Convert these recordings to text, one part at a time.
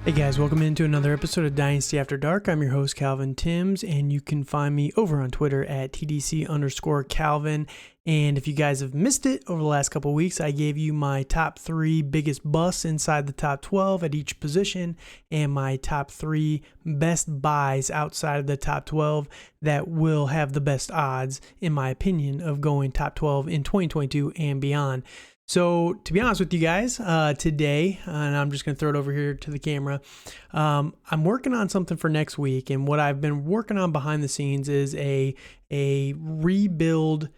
Hey guys, welcome into another episode of Dynasty After Dark. I'm your host, Calvin Timms, and you can find me over on Twitter at TDC_Calvin. And if you guys have missed it over the last couple of weeks, I gave you my top 3 biggest busts inside the top 12 at each position and my top 3 best buys outside of the top 12 that will have the best odds, in my opinion, of going top 12 in 2022 and beyond. So to be honest with you guys, today, and I'm just going to throw it over here to the camera, I'm working on something for next week. And what I've been working on behind the scenes is a rebuild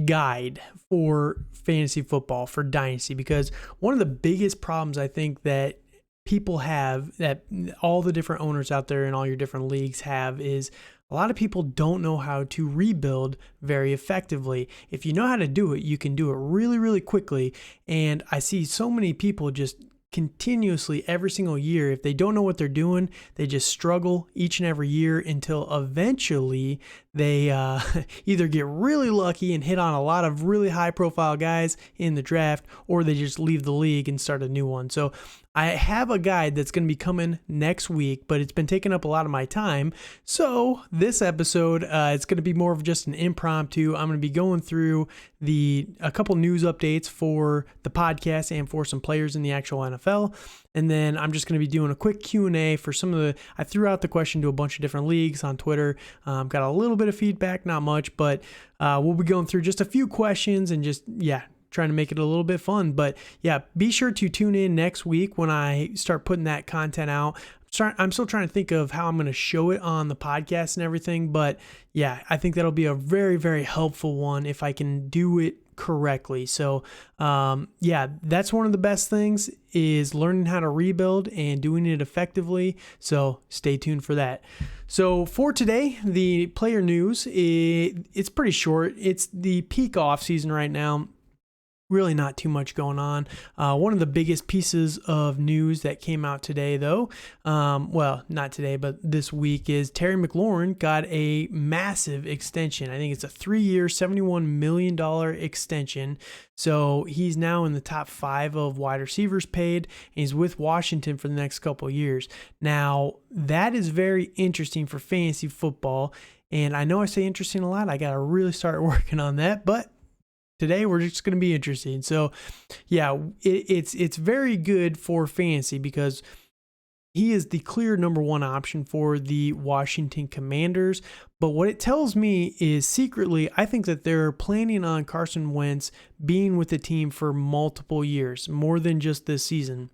guide for fantasy football, for Dynasty, because one of the biggest problems I think that people have, that all the different owners out there in all your different leagues have, is a lot of people don't know how to rebuild very effectively. If you know how to do it, you can do it really, really quickly. And I see so many people just continuously every single year, if they don't know what they're doing, they just struggle each and every year until eventually they either get really lucky and hit on a lot of really high profile guys in the draft, or they just leave the league and start a new one. So I have a guide that's going to be coming next week, but it's been taking up a lot of my time. So this episode, it's going to be more of just an impromptu. I'm going to be going through a couple news updates for the podcast and for some players in the actual NFL. And then I'm just going to be doing a quick Q&A for I threw out the question to a bunch of different leagues on Twitter. Got a little bit of feedback, not much, but we'll be going through just a few questions and trying to make it a little bit fun. But yeah, be sure to tune in next week when I start putting that content out. I'm still trying to think of how I'm going to show it on the podcast and everything. But yeah, I think that'll be a very, very helpful one if I can do it correctly. So that's one of the best things, is learning how to rebuild and doing it effectively. So stay tuned for that. So for today, the player news, it's pretty short. It's the peak off season right now. Really not too much going on. One of the biggest pieces of news that came out today, though, not today, but this week, is Terry McLaurin got a massive extension. I think it's a 3-year, $71 million extension. So he's now in the top 5 of wide receivers paid, and he's with Washington for the next couple of years. Now, that is very interesting for fantasy football, and I know I say interesting a lot. I got to really start working on that, but today we're just going to be interesting. So yeah, it's very good for fantasy because he is the clear number 1 option for the Washington Commanders. But what it tells me is, secretly, I think that they're planning on Carson Wentz being with the team for multiple years, more than just this season.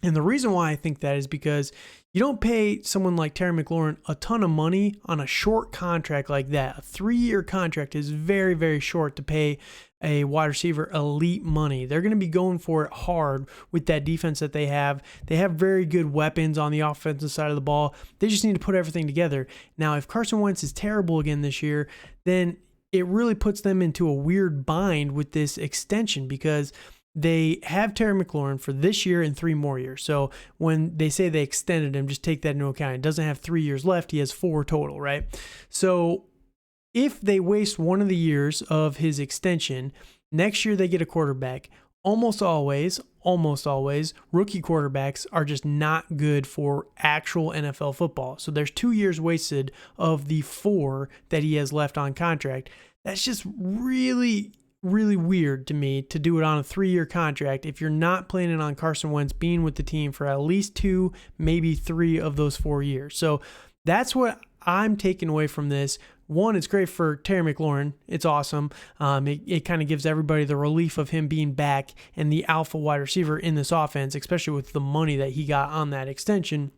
And the reason why I think that is because you don't pay someone like Terry McLaurin a ton of money on a short contract like that. A 3-year contract is very, very short to pay a wide receiver elite money. They're going to be going for it hard with that defense that they have. They have very good weapons on the offensive side of the ball. They just need to put everything together. Now, if Carson Wentz is terrible again this year, then it really puts them into a weird bind with this extension, because they have Terry McLaurin for this year and 3 more years. So when they say they extended him, just take that into account. It doesn't have 3 years left. He has 4 total, right? So if they waste one of the years of his extension, next year they get a quarterback. Almost always, rookie quarterbacks are just not good for actual NFL football. So there's 2 years wasted of the 4 that he has left on contract. That's just really weird to me, to do it on a 3-year contract if you're not planning on Carson Wentz being with the team for at least 2, maybe 3 of those 4 years. So that's what I'm taking away from this. One, it's great for Terry McLaurin. It's awesome. It kind of gives everybody the relief of him being back and the alpha wide receiver in this offense, especially with the money that he got on that extension.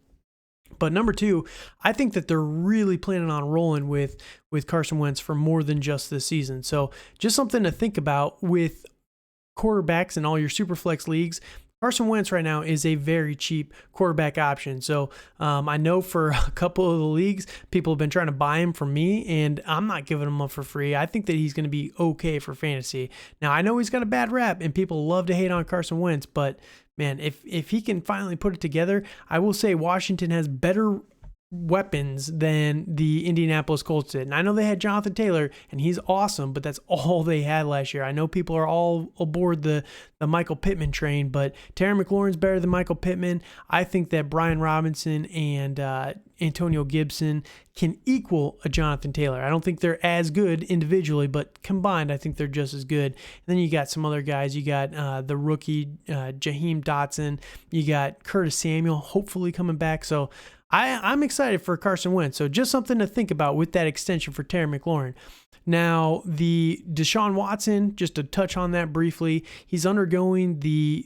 But number 2, I think that they're really planning on rolling with Carson Wentz for more than just this season. So just something to think about with quarterbacks in all your Superflex leagues. Carson Wentz right now is a very cheap quarterback option. So I know for a couple of the leagues, people have been trying to buy him from me, and I'm not giving him up for free. I think that he's going to be okay for fantasy. Now, I know he's got a bad rap, and people love to hate on Carson Wentz, but man, if he can finally put it together, I will say Washington has better weapons than the Indianapolis Colts did. And I know they had Jonathan Taylor, and he's awesome, but that's all they had last year. I know people are all aboard the Michael Pittman train, but Terry McLaurin's better than Michael Pittman. I think that Brian Robinson and Antonio Gibson can equal a Jonathan Taylor. I don't think they're as good individually, but combined, I think they're just as good. And then you got some other guys. You got the rookie Jaheim Dotson. You got Curtis Samuel, hopefully coming back. So I'm excited for Carson Wentz. So just something to think about with that extension for Terry McLaurin. Now, the Deshaun Watson, just to touch on that briefly, he's undergoing the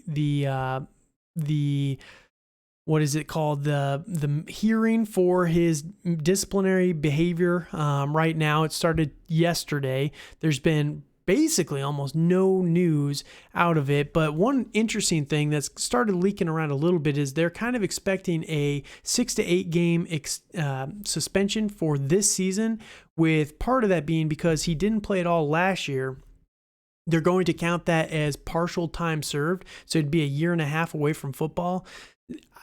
what is it called? The hearing for his disciplinary behavior. Right now, it started yesterday. There's been basically almost no news out of it. But one interesting thing that's started leaking around a little bit is they're kind of expecting a 6 to 8 game suspension for this season, with part of that being because he didn't play at all last year. They're going to count that as partial time served. So it'd be a year and a half away from football.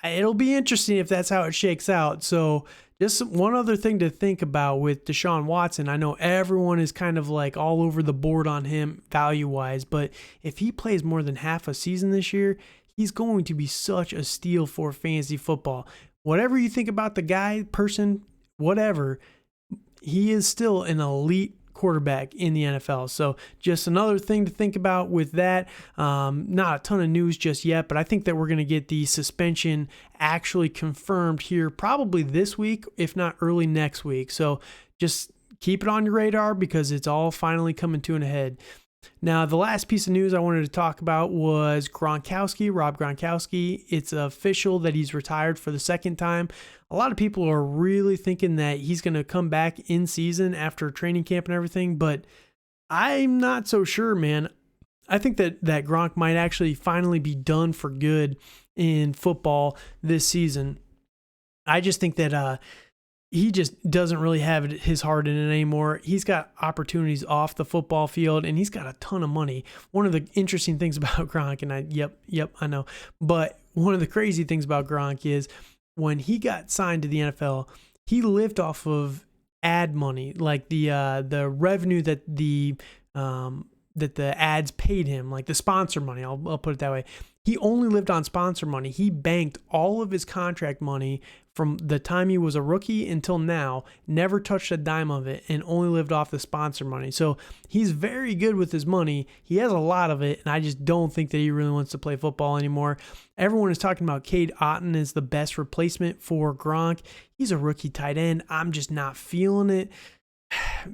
It'll be interesting if that's how it shakes out. So just one other thing to think about with Deshaun Watson. I know everyone is kind of like all over the board on him value-wise, but if he plays more than half a season this year, he's going to be such a steal for fantasy football. Whatever you think about the guy, person, whatever, he is still an elite quarterback in the NFL. So just another thing to think about with that. Not a ton of news just yet, but I think that we're going to get the suspension actually confirmed here probably this week, if not early next week. So just keep it on your radar because it's all finally coming to an head. Now, the last piece of news I wanted to talk about was Rob Gronkowski. It's official that he's retired for the second time. A lot of people are really thinking that he's going to come back in season after training camp and everything, but I'm not so sure, man. I think that Gronk might actually finally be done for good in football this season. I just think that he just doesn't really have his heart in it anymore. He's got opportunities off the football field, and he's got a ton of money. One of the interesting things about Gronk, and I know, but one of the crazy things about Gronk is when he got signed to the NFL, he lived off of ad money, like the revenue that the ads paid him, like the sponsor money. I'll put it that way. He only lived on sponsor money. He banked all of his contract money from the time he was a rookie until now, never touched a dime of it, and only lived off the sponsor money. So he's very good with his money. He has a lot of it, and I just don't think that he really wants to play football anymore. Everyone is talking about Cade Otton as the best replacement for Gronk. He's a rookie tight end. I'm just not feeling it.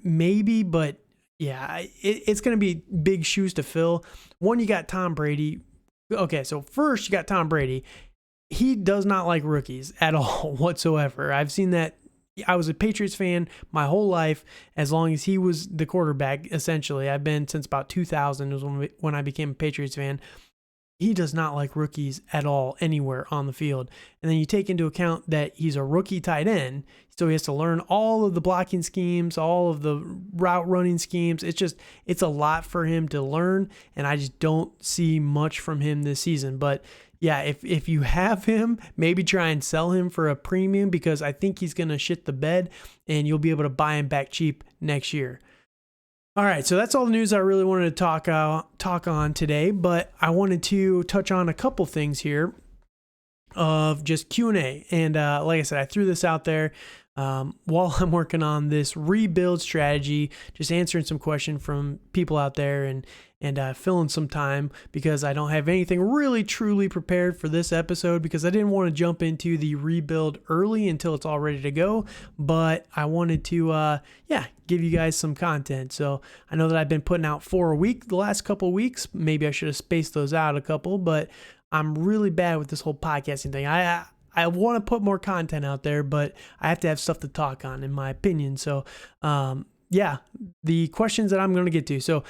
Maybe, but yeah, it's going to be big shoes to fill. One, you got Tom Brady. Okay, so first you got Tom Brady. He does not like rookies at all whatsoever. I've seen that. I was a Patriots fan my whole life as long as he was the quarterback, essentially. I've been since about 2000 was when I became a Patriots fan. He does not like rookies at all anywhere on the field. And then you take into account that he's a rookie tight end, so he has to learn all of the blocking schemes, all of the route running schemes. It's a lot for him to learn, and I just don't see much from him this season. But yeah, if you have him, maybe try and sell him for a premium because I think he's going to shit the bed, and you'll be able to buy him back cheap next year. All right, so that's all the news I really wanted to talk on today, but I wanted to touch on a couple things here of just Q&A. And like I said, I threw this out there while I'm working on this rebuild strategy, just answering some questions from people out there and filling some time because I don't have anything really truly prepared for this episode because I didn't want to jump into the rebuild early until it's all ready to go, but I wanted to, give you guys some content. So I know that I've been putting out 4 a week the last couple of weeks. Maybe I should have spaced those out a couple, but I'm really bad with this whole podcasting thing. I want to put more content out there, but I have to have stuff to talk on, in my opinion. So, the questions that I'm going to get to. So,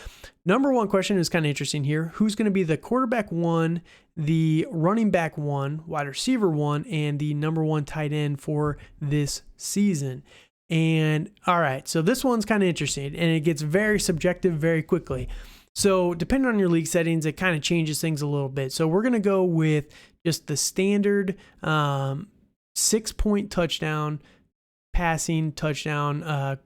number one question is kind of interesting here. Who's going to be the quarterback 1, the running back 1, wide receiver 1, and the number 1 tight end for this season? And all right, so this one's kind of interesting, and it gets very subjective very quickly. So depending on your league settings, it kind of changes things a little bit. So we're going to go with just the standard 6-point touchdown passing touchdown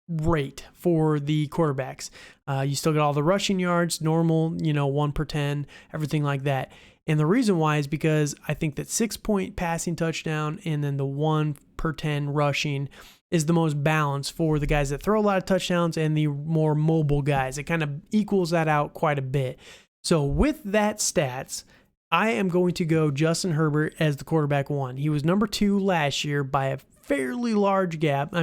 rate for the quarterbacks. You still get all the rushing yards, normal, 1 per 10, everything like that. And the reason why is because I think that 6-point passing touchdown and then the 1 per 10 rushing is the most balanced for the guys that throw a lot of touchdowns and the more mobile guys. It kind of equals that out quite a bit. So with that stats, I am going to go Justin Herbert as the quarterback 1. He was number 2 last year by a fairly large gap.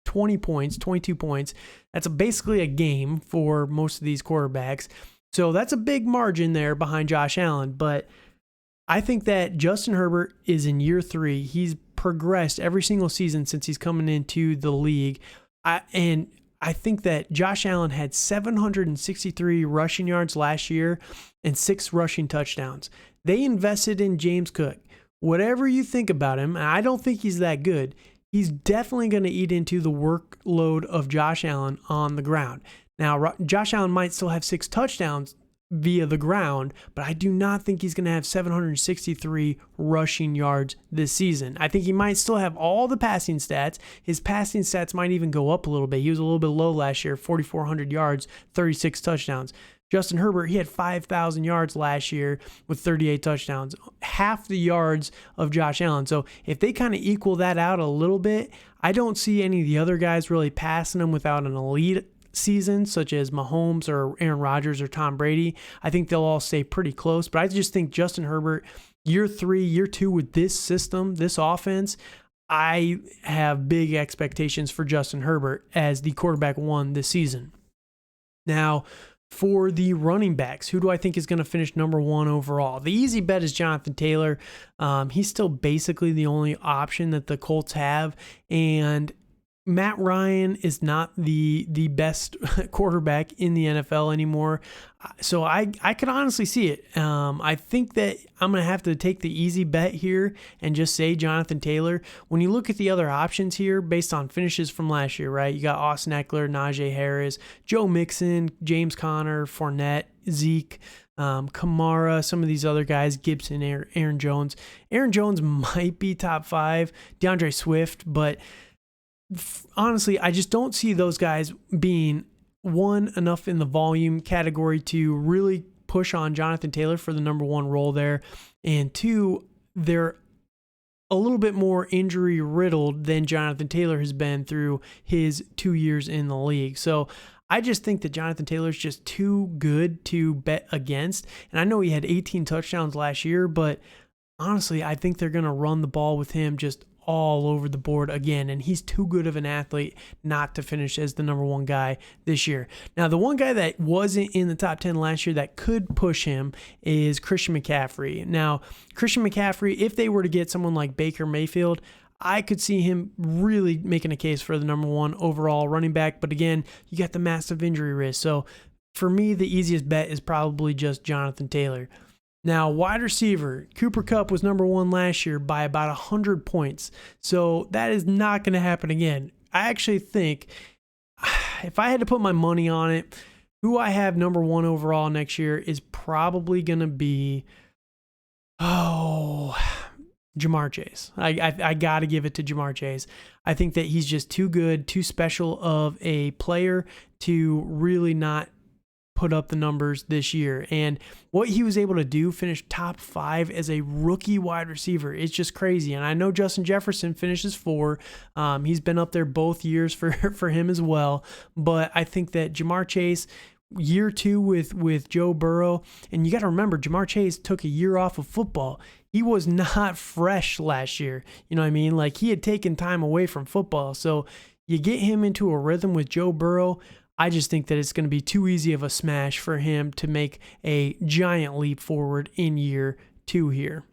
20 points, 22 points. That's basically a game for most of these quarterbacks. So that's a big margin there behind Josh Allen. But I think that Justin Herbert is in year 3. He's progressed every single season since he's coming into the league. And I think that Josh Allen had 763 rushing yards last year and 6 rushing touchdowns. They invested in James Cook. Whatever you think about him, and I don't think he's that good, he's definitely going to eat into the workload of Josh Allen on the ground. Now, Josh Allen might still have 6 touchdowns via the ground, but I do not think he's going to have 763 rushing yards this season. I think he might still have all the passing stats. His passing stats might even go up a little bit. He was a little bit low last year, 4,400 yards, 36 touchdowns. Justin Herbert, he had 5,000 yards last year with 38 touchdowns, half the yards of Josh Allen. So if they kind of equal that out a little bit, I don't see any of the other guys really passing them without an elite season, such as Mahomes or Aaron Rodgers or Tom Brady. I think they'll all stay pretty close, but I just think Justin Herbert, year 3, year 2 with this system, this offense, I have big expectations for Justin Herbert as the quarterback 1 this season. Now, for the running backs, who do I think is going to finish number 1 overall? The easy bet is Jonathan Taylor. He's still basically the only option that the Colts have, and Matt Ryan is not the best quarterback in the NFL anymore. So I could honestly see it. I think that I'm going to have to take the easy bet here and just say Jonathan Taylor. When you look at the other options here based on finishes from last year, right? You got Austin Eckler, Najee Harris, Joe Mixon, James Conner, Fournette, Zeke, Kamara, some of these other guys, Gibson, Aaron Jones. Aaron Jones might be top 5, DeAndre Swift, but honestly, I just don't see those guys being, 1, enough in the volume category to really push on Jonathan Taylor for the number 1 role there, and 2, they're a little bit more injury riddled than Jonathan Taylor has been through his 2 years in the league. So I just think that Jonathan Taylor is just too good to bet against. And I know he had 18 touchdowns last year, but honestly, I think they're going to run the ball with him just all over the board again, and he's too good of an athlete not to finish as the number 1 guy this year. Now, the one guy that wasn't in the top 10 last year that could push him is Christian McCaffrey. Now, Christian McCaffrey, if they were to get someone like Baker Mayfield, I could see him really making a case for the number 1 overall running back, but again, you got the massive injury risk. So for me, the easiest bet is probably just Jonathan Taylor. Now, wide receiver, Cooper Kupp was number 1 last year by about 100 points. So that is not going to happen again. I actually think if I had to put my money on it, who I have number 1 overall next year is probably going to be, Jamar Chase. I got to give it to Jamar Chase. I think that he's just too good, too special of a player to really not put up the numbers this year. And what he was able to do, finish top 5 as a rookie wide receiver, it's just crazy. And I know Justin Jefferson finishes 4. He's been up there both years for him as well. But I think that Jamar Chase, year 2 with Joe Burrow, and you got to remember, Jamar Chase took a year off of football. He was not fresh last year. You know what I mean? Like, he had taken time away from football. So you get him into a rhythm with Joe Burrow. I just think that it's going to be too easy of a smash for him to make a giant leap forward in year 2 here.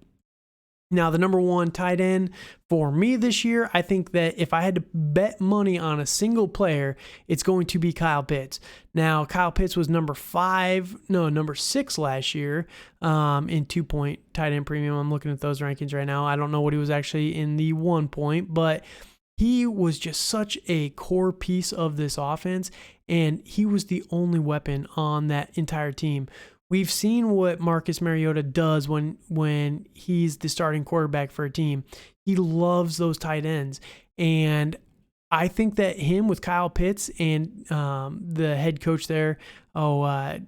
Now, the number 1 tight end for me this year, I think that if I had to bet money on a single player, it's going to be Kyle Pitts. Now, Kyle Pitts was number 6 last year in 2-point tight end premium. I'm looking at those rankings right now. I don't know what he was actually in the 1 point, but he was just such a core piece of this offense, and he was the only weapon on that entire team. We've seen what Marcus Mariota does when he's the starting quarterback for a team. He loves those tight ends. And I think that him with Kyle Pitts and the head coach there, I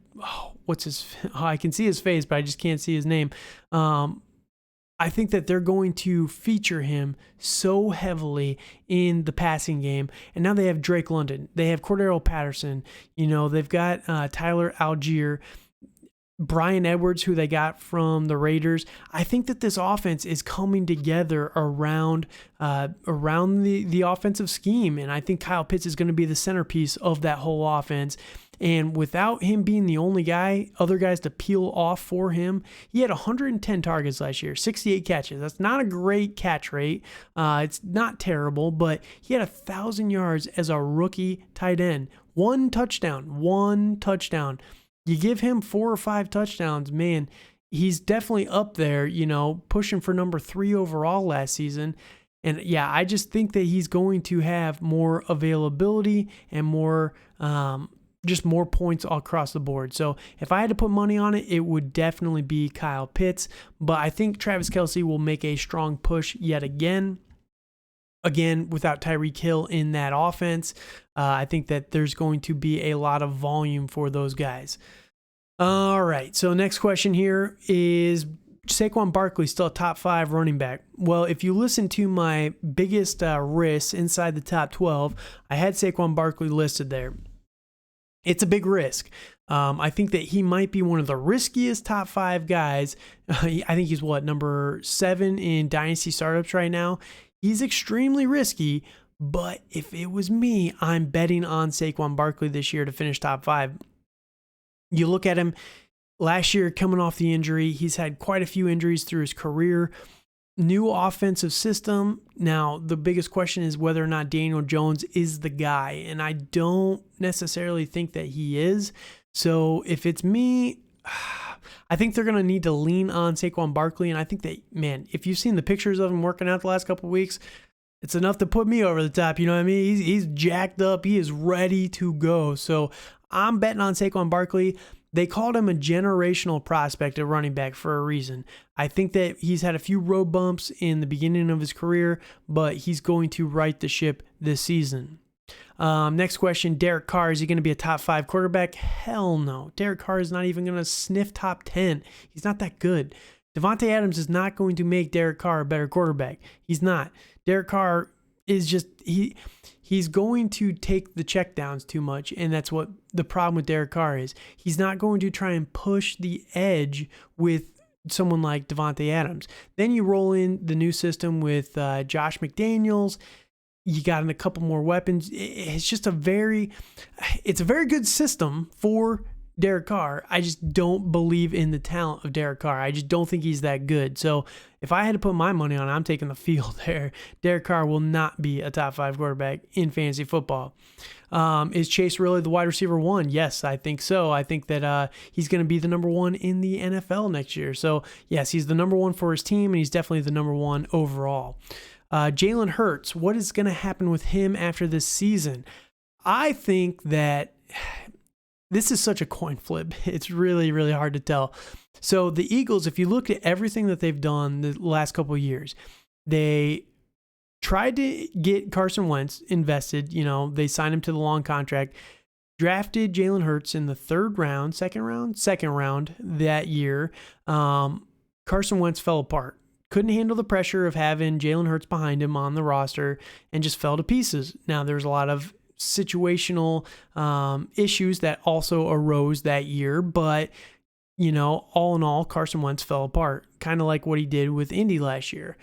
can see his face, but I just can't see his name. I think that they're going to feature him so heavily in the passing game. And now they have Drake London. They have Cordero Patterson. They've got Tyler Algier, Brian Edwards, who they got from the Raiders. I think that this offense is coming together around the offensive scheme. And I think Kyle Pitts is going to be the centerpiece of that whole offense. And without him being the only guy, other guys to peel off for him, he had 110 targets last year, 68 catches. That's not a great catch rate. It's not terrible, but he had 1,000 yards as a rookie tight end. One touchdown. You give him 4 or 5 touchdowns, man, he's definitely up there, pushing for number 3 overall last season. And yeah, I just think that he's going to have more availability and more points all across the board. So if I had to put money on it, it would definitely be Kyle Pitts. But I think Travis Kelce will make a strong push yet again. Again, without Tyreek Hill in that offense, I think that there's going to be a lot of volume for those guys. All right, so next question here is Saquon Barkley still a top 5 running back? Well, if you listen to my biggest risks inside the top 12, I had Saquon Barkley listed there. It's a big risk. I think that he might be one of the riskiest top 5 guys. I think he's number 7 in Dynasty startups right now. He's extremely risky, but if it was me, I'm betting on Saquon Barkley this year to finish top 5. You look at him last year coming off the injury. He's had quite a few injuries through his career. New offensive system. Now, the biggest question is whether or not Daniel Jones is the guy, and I don't necessarily think that he is. So if it's me, I think they're going to need to lean on Saquon Barkley, and I think that, man, if you've seen the pictures of him working out the last couple of weeks, it's enough to put me over the top. You know what I mean? He's jacked up. He is ready to go. So I'm betting on Saquon Barkley. They called him a generational prospect at running back for a reason. I think that he's had a few road bumps in the beginning of his career, but he's going to right the ship this season. Next question, Derek Carr, is he going to be a top 5 quarterback? Hell no. Derek Carr is not even going to sniff top 10. He's not that good. Davante Adams is not going to make Derek Carr a better quarterback. He's not. Derek Carr is just, he's going to take the checkdowns too much, and that's what the problem with Derek Carr is. He's not going to try and push the edge with someone like Davante Adams. Then you roll in the new system with Josh McDaniels. You got in a couple more weapons. It's just a very good system for Derek Carr. I just don't believe in the talent of Derek Carr. I just don't think he's that good. So if I had to put my money on it, I'm taking the field there. Derek Carr will not be a top 5 quarterback in fantasy football. Is Chase really the wide receiver 1? Yes, I think so. I think that he's going to be the number 1 in the NFL next year. So yes, he's the number 1 for his team, and he's definitely the number 1 overall. Jalen Hurts, what is going to happen with him after this season? I think that this is such a coin flip. It's really, really hard to tell. So the Eagles, if you look at everything that they've done the last couple of years, they tried to get Carson Wentz invested. They signed him to the long contract, drafted Jalen Hurts in the second round that year. Carson Wentz fell apart. Couldn't handle the pressure of having Jalen Hurts behind him on the roster and just fell to pieces. Now, there's a lot of situational issues that also arose that year, but, all in all, Carson Wentz fell apart, kind of like what he did with Indy last year.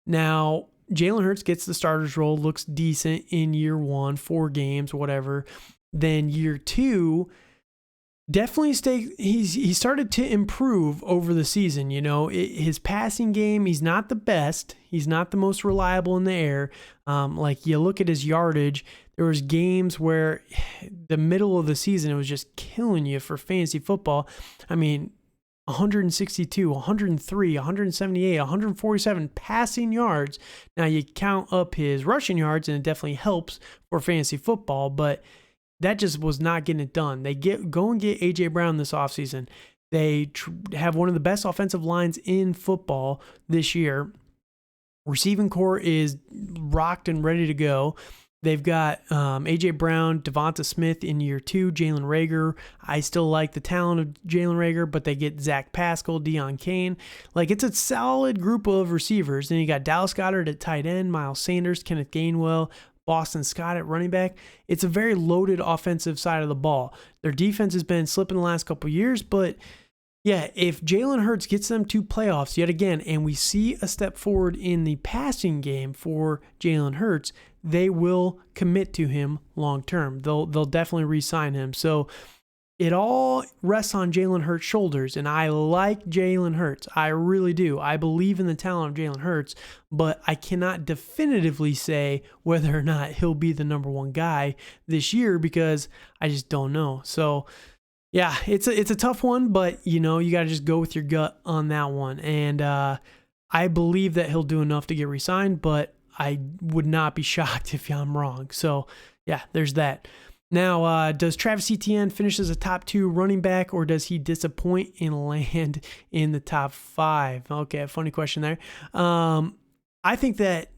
Now, Jalen Hurts gets the starter's role, looks decent in year 1, 4 games, whatever. Then year 2, definitely he started to improve over the season. His passing game, he's not the best. He's not the most reliable in the air. Like you look at his yardage, there was games where the middle of the season, it was just killing you for fantasy football. I mean, 162, 103, 178, 147 passing yards. Now you count up his rushing yards and it definitely helps for fantasy football, but that just was not getting it done. They go and get A.J. Brown this offseason. They have one of the best offensive lines in football this year. Receiving core is rocked and ready to go. They've got A.J. Brown, Devonta Smith in year 2, Jalen Reagor. I still like the talent of Jalen Reagor, but they get Zach Pascal, Deion Kane. Like, it's a solid group of receivers. Then you got Dallas Goedert at tight end, Miles Sanders, Kenneth Gainwell, Boston Scott at running back. It's a very loaded offensive side of the ball. Their defense has been slipping the last couple of years, but yeah, if Jalen Hurts gets them to playoffs yet again, and we see a step forward in the passing game for Jalen Hurts, they will commit to him long term. They'll definitely re-sign him. So it all rests on Jalen Hurts' shoulders, and I like Jalen Hurts. I really do. I believe in the talent of Jalen Hurts, but I cannot definitively say whether or not he'll be the number one guy this year because I just don't know. So yeah, it's a tough one, but you got to just go with your gut on that one. And I believe that he'll do enough to get re-signed, but I would not be shocked if I'm wrong. So yeah, there's that. Now, does Travis Etienne finish as a top 2 running back, or does he disappoint and land in the top 5? Okay, funny question there. I think that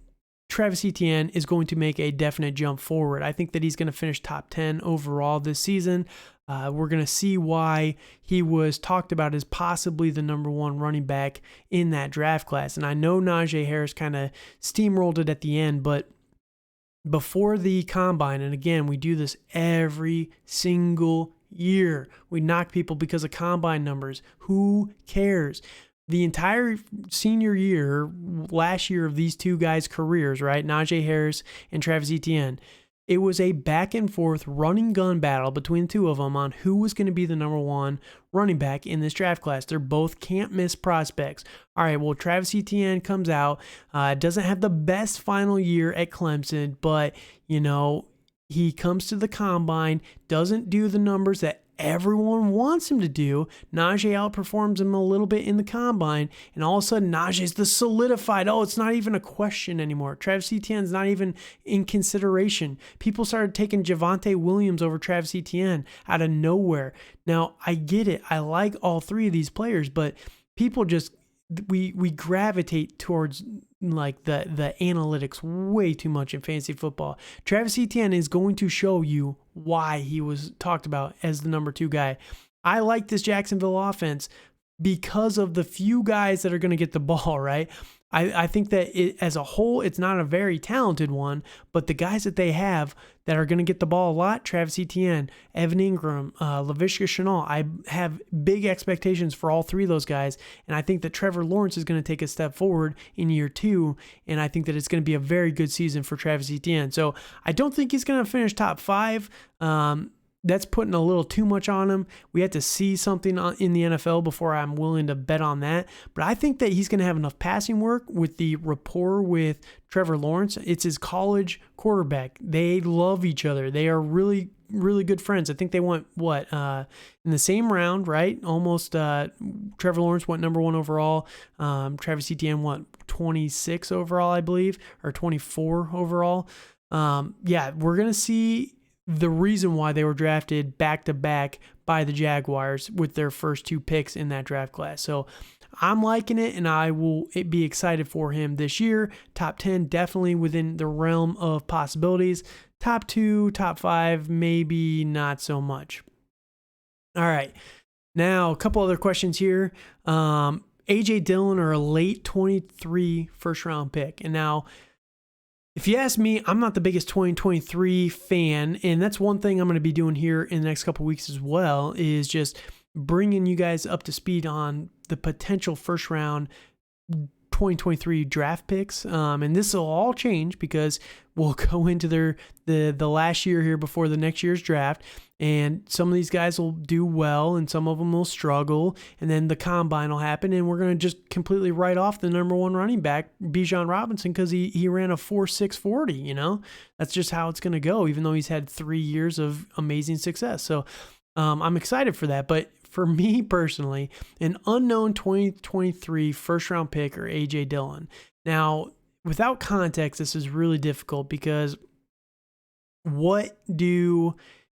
Travis Etienne is going to make a definite jump forward. I think that he's going to finish top 10 overall this season. We're going to see why he was talked about as possibly the number 1 running back in that draft class. And I know Najee Harris kind of steamrolled it at the end, but before the combine, and again, we do this every single year. We knock people because of combine numbers. Who cares? The entire senior year, last year of these two guys' careers, right? Najee Harris and Travis Etienne. It was a back and forth running gun battle between the two of them on who was going to be the number 1 running back in this draft class. They're both can't miss prospects. All right, well, Travis Etienne comes out, doesn't have the best final year at Clemson, but, he comes to the combine, doesn't do the numbers that everyone wants him to do. Najee outperforms him a little bit in the combine, and all of a sudden Najee's the solidified. Oh, it's not even a question anymore. Travis Etienne's not even in consideration. People started taking Javonte Williams over Travis Etienne out of nowhere. Now, I get it. I like all 3 of these players, but people just we gravitate towards like the analytics way too much in fantasy football. Travis Etienne is going to show you why he was talked about as the number 2 guy. I like this Jacksonville offense because of the few guys that are going to get the ball, right? I think that as a whole, it's not a very talented one, but the guys that they have that are going to get the ball a lot, Travis Etienne, Evan Ingram, Laviska Shenault, I have big expectations for all 3 of those guys, and I think that Trevor Lawrence is going to take a step forward in year 2, and I think that it's going to be a very good season for Travis Etienne. So I don't think he's going to finish top 5. That's putting a little too much on him. We had to see something in the NFL before I'm willing to bet on that. But I think that he's going to have enough passing work with the rapport with Trevor Lawrence. It's his college quarterback. They love each other. They are really, really good friends. I think they went, in the same round, right? Almost, Trevor Lawrence went number 1 overall. Travis Etienne went 26 overall, I believe, or 24 overall. We're going to see the reason why they were drafted back-to-back by the Jaguars with their first 2 picks in that draft class. So I'm liking it, and I will be excited for him this year. Top 10, definitely within the realm of possibilities. Top 2, top 5, maybe not so much. All right. Now, a couple other questions here. A.J. Dillon or a late 23 first-round pick. And now, if you ask me, I'm not the biggest 2023 fan, and that's one thing I'm going to be doing here in the next couple of weeks as well, is just bringing you guys up to speed on the potential first round 2023 draft picks. And this will all change because we'll go into the last year here before the next year's draft. And some of these guys will do well and some of them will struggle. And then the combine will happen and we're going to just completely write off the number 1 running back, Bijan Robinson, because he ran a 4.6 40, That's just how it's going to go, even though he's had 3 years of amazing success. So I'm excited for that. But for me personally, an unknown 2023 first round pick or A.J. Dillon. Now, without context, this is really difficult because what do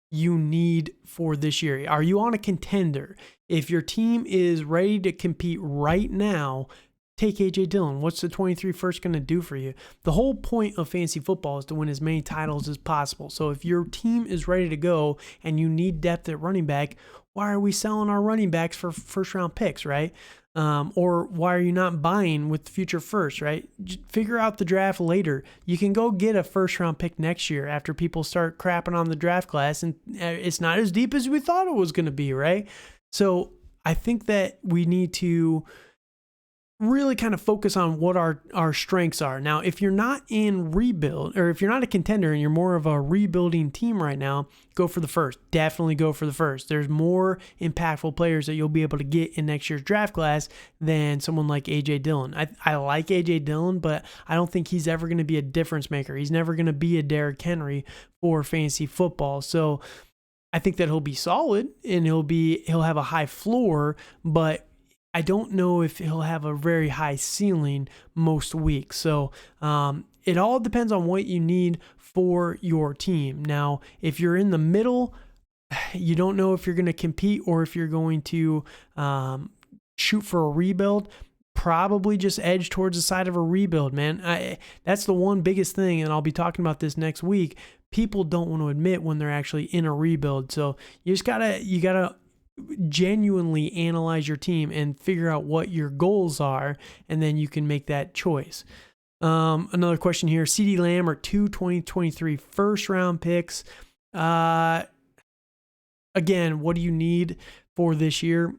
you need for this year? Are you on a contender? If your team is ready to compete right now, take A.J. Dillon. What's the 23 first going to do for you? The whole point of fantasy football is to win as many titles as possible. So if your team is ready to go and you need depth at running back, why are we selling our running backs for first-round picks, right? Or why are you not buying with future first, right? Just figure out the draft later. You can go get a first-round pick next year after people start crapping on the draft class, and it's not as deep as we thought it was going to be, right? So I think that we need to really kind of focus on what our strengths are. Now, if you're not in rebuild, or if you're not a contender and you're more of a rebuilding team right now, go for the first. Definitely go for the first. There's more impactful players that you'll be able to get in next year's draft class than someone like A.J. Dillon. I like A.J. Dillon, but I don't think he's ever going to be a difference maker. He's never going to be a Derrick Henry for fantasy football. So I think that he'll be solid and he'll have a high floor, but I don't know if he'll have a very high ceiling most weeks. So it all depends on what you need for your team. Now, if you're in the middle, you don't know if you're going to compete or if you're going to shoot for a rebuild. Probably just edge towards the side of a rebuild, man. That's the one biggest thing, and I'll be talking about this next week. People don't want to admit when they're actually in a rebuild. So you gotta genuinely analyze your team and figure out what your goals are, and then you can make that choice. Another question here: CeeDee Lamb or 2023 first round picks. Again, what do you need for this year?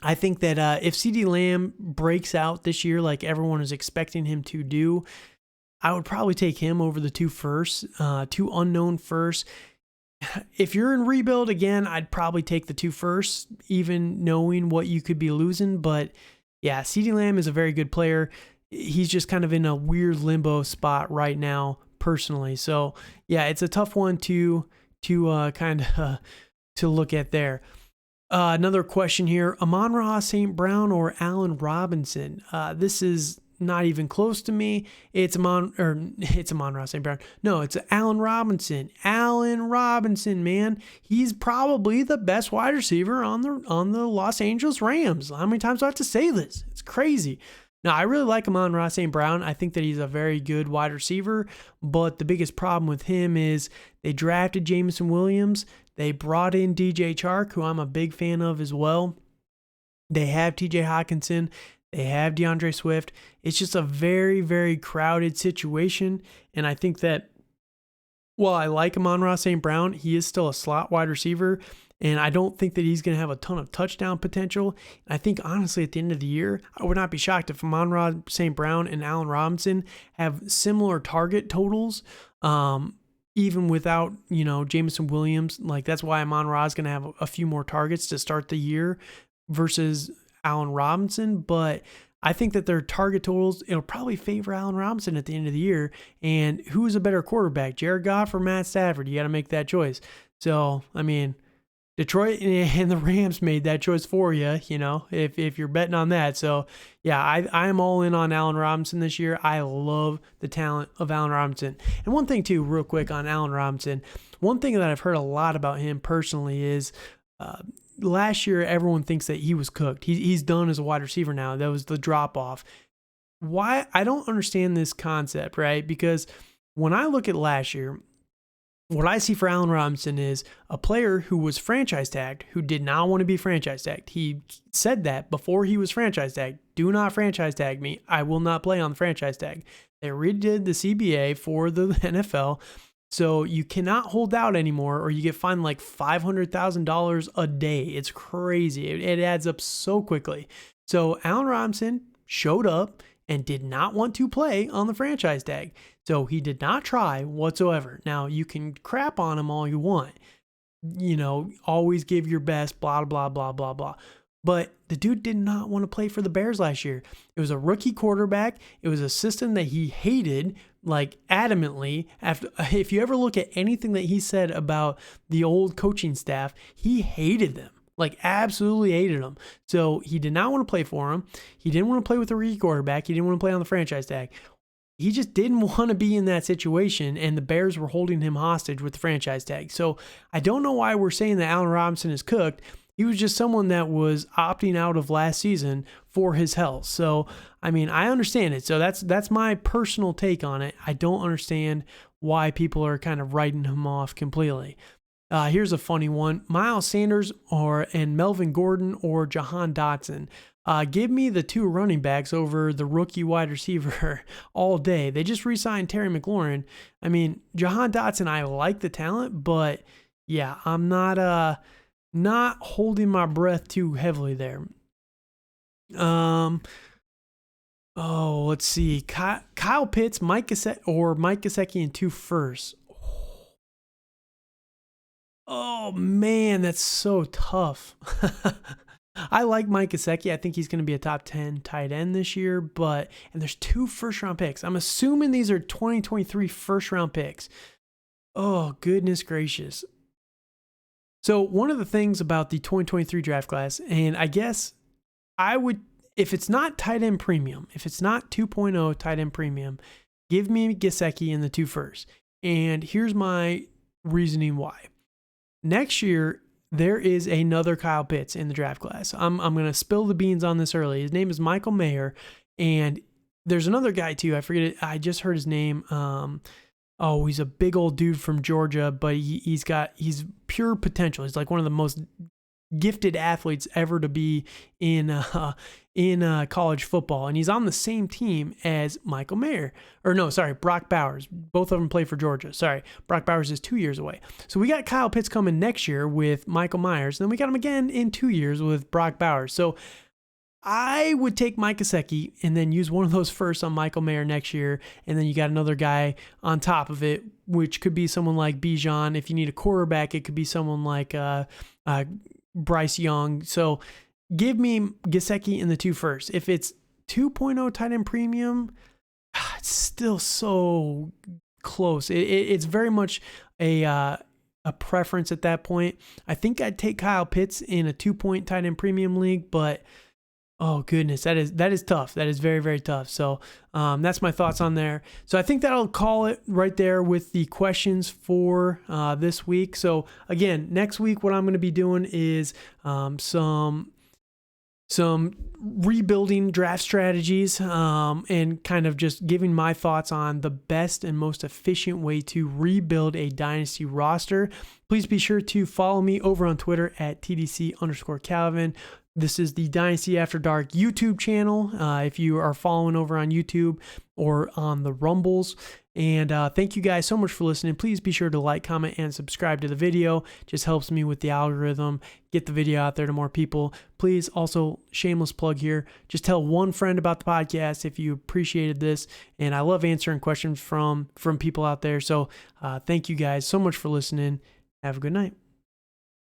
I think that if CeeDee Lamb breaks out this year like everyone is expecting him to do, I would probably take him over the two unknown firsts. If you're in rebuild, again, I'd probably take the two firsts, even knowing what you could be losing. But yeah, CeeDee Lamb is a very good player. He's just kind of in a weird limbo spot right now, personally. So yeah, it's a tough one to look at there. Another question here: Amon-Ra St. Brown or Allen Robinson? This is not even close to me. It's Amon-Ra St. Brown. No, it's Allen Robinson. Allen Robinson, man. He's probably the best wide receiver on the Los Angeles Rams. How many times do I have to say this? It's crazy. Now, I really like Amon-Ra St. Brown. I think that he's a very good wide receiver, but the biggest problem with him is they drafted Jameson Williams. They brought in DJ Chark, who I'm a big fan of as well. They have TJ Hawkinson. They have DeAndre Swift. It's just a very, very crowded situation. And I think that while I like Amon-Ra St. Brown, he is still a slot wide receiver. And I don't think that he's going to have a ton of touchdown potential. I think, honestly, at the end of the year, I would not be shocked if Amon-Ra St. Brown and Allen Robinson have similar target totals, even without, Jameson Williams. Like, that's why Amon-Ra is going to have a few more targets to start the year versus Allen Robinson. But I think that their target totals, it'll probably favor Allen Robinson at the end of the year. And who's a better quarterback, Jared Goff or Matt Stafford? You got to make that choice. So, I mean, Detroit and the Rams made that choice for you, if you're betting on that. So, yeah, I am all in on Allen Robinson this year. I love the talent of Allen Robinson. And one thing, too, real quick on Allen Robinson, one thing that I've heard a lot about him personally is last year everyone thinks that he was cooked. He's done as a wide receiver now. That was the drop-off. Why? I don't understand this concept, right? Because when I look at last year, what I see for Allen Robinson is a player who was franchise tagged, who did not want to be franchise tagged. He said that before he was franchise tagged. Do not franchise tag me. I will not play on the franchise tag. They redid the CBA for the NFL, so you cannot hold out anymore or you get fined like $500,000 a day. It's crazy. It adds up so quickly. So Allen Robinson showed up and did not want to play on the franchise tag. So he did not try whatsoever. Now, you can crap on him all you want. Always give your best, blah, blah, blah, blah, blah. But the dude did not want to play for the Bears last year. It was a rookie quarterback. It was a system that he hated, like, adamantly. If you ever look at anything that he said about the old coaching staff, he hated them. Like, absolutely hated them. So he did not want to play for him. He didn't want to play with a rookie quarterback. He didn't want to play on the franchise tag. He just didn't want to be in that situation, and the Bears were holding him hostage with the franchise tag. So I don't know why we're saying that Allen Robinson is cooked. He was just someone that was opting out of last season for his health. So, I mean, I understand it. So that's my personal take on it. I don't understand why people are kind of writing him off completely. Here's a funny one. Miles Sanders and Melvin Gordon or Jahan Dotson. Give me the 2 running backs over the rookie wide receiver all day. They just re-signed Terry McLaurin. I mean, Jahan Dotson, I like the talent, but yeah, I'm not holding my breath too heavily there. Let's see. Kyle Pitts, Mike Gesicki, and 2 firsts. Oh man, that's so tough. I like Mike Gesicki. I think he's going to be a top 10 tight end this year, and there's 2 first-round picks. I'm assuming these are 2023 first-round picks. Oh, goodness gracious. So one of the things about the 2023 draft class, and I guess I would, if it's not tight end premium, if it's not 2.0 tight end premium, give me Gesicki in the 2 firsts. And here's my reasoning why. Next year, there is another Kyle Pitts in the draft class. I'm going to spill the beans on this early. His name is Michael Mayer, and there's another guy too. I forget it. I just heard his name. He's a big old dude from Georgia, but he's pure potential. He's like one of the most gifted athletes ever to be in college football, and he's on the same team as Michael Mayer. Brock Bowers. Both of them play for Georgia. Brock Bowers is 2 years away. So we got Kyle Pitts coming next year with Michael Myers, and then we got him again in 2 years with Brock Bowers. So I would take Mike Gesicki and then use one of those first on Michael Mayer next year, and then you got another guy on top of it, which could be someone like Bijan. If you need a quarterback, it could be someone like Bryce Young. So give me Gesicki in the 2 firsts. If it's 2.0 tight end premium, it's still so close. It's very much a preference at that point. I think I'd take Kyle Pitts in a 2-point tight end premium league, but oh goodness, that is tough. That is very, very tough. So that's my thoughts on there. So I think that'll call it right there with the questions for this week. So again, next week, what I'm going to be doing is some rebuilding draft strategies and kind of just giving my thoughts on the best and most efficient way to rebuild a dynasty roster. Please be sure to follow me over on Twitter at TDC_Calvin. This is the Dynasty After Dark YouTube channel, if you are following over on YouTube or on the Rumbles. And thank you guys so much for listening. Please be sure to like, comment, and subscribe to the video. Just helps me with the algorithm, get the video out there to more people. Please also, shameless plug here, just tell one friend about the podcast if you appreciated this. And I love answering questions from people out there. So thank you guys so much for listening. Have a good night.